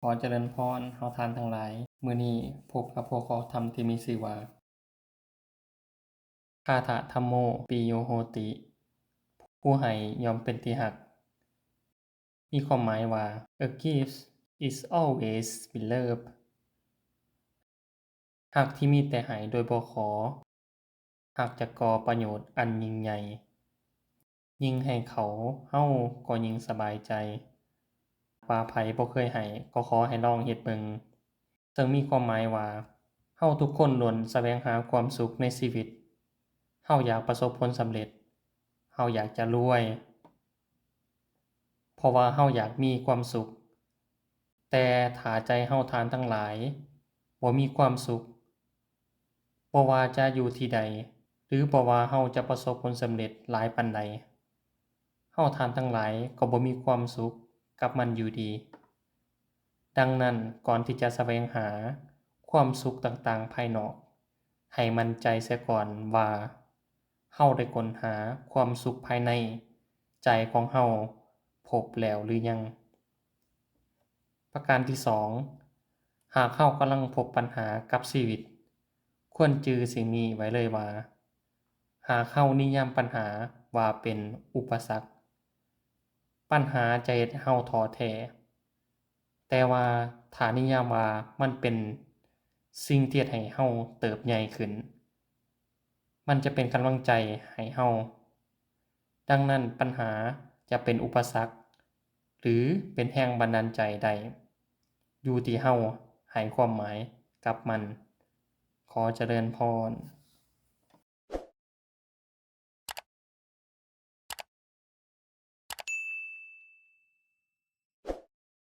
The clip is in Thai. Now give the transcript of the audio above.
ขอเจริญพรเฮาทานทั้งหลาย มื้อนี้พบกับหัวข้อธรรมที่มีชื่อว่าคาถะธัมโมปิโยโหติ ผู้ให้ย่อมเป็นที่รัก มีความหมายว่า A gift is always beloved รักที่มีแต่ให้โดยบ่ขอ รักจะก่อประโยชน์อันยิ่งใหญ่ ยิ่งให้เขาเฮาก็ยิ่งสบายใจ ว่าไผบ่เคยให้ก็ขอให้ลองเฮ็ดเบิ่ง ซึ่งมีความหมายว่าเฮาทุกคนล้วนแสวงหาความสุขในชีวิต เฮาอยากประสบผลสำเร็จ เฮาอยากจะรวย เพราะว่าเฮาอยากมีความสุข แต่ถ้าใจเฮาทานทั้งหลายบ่มีความสุข บ่ว่าจะอยู่ที่ใด หรือบ่ว่าเฮาจะประสบผลสำเร็จหลายปานใด เฮาทานทั้งหลายก็บ่มีความสุขกับมันอยู่ดี ดังนั้นก่อนที่จะแสวงหาความสุขต่างๆภายนอก ให้มั่นใจเสียก่อนว่าเฮาได้ค้นหาความสุขภายในใจของเฮาพบแล้วหรือยัง ประการที่ 2 หากเฮากำลังพบปัญหากับชีวิต ควรจือสิ่งนี้ไว้เลยว่า หากเฮานิยามปัญหาว่าเป็นอุปสรรค ปัญหาจะเฮ็ดให้เฮาท้อแท้ แต่ว่าถ้านิยามว่ามันเป็นสิ่งที่เฮ็ดให้เฮาเติบใหญ่ขึ้น มันจะเป็นกำลังใจให้เฮา ดังนั้นปัญหาจะเป็นอุปสรรค หรือเป็นแรงบันดาลใจได้ อยู่ที่เฮาให้ความหมายกับมัน ขอเจริญพร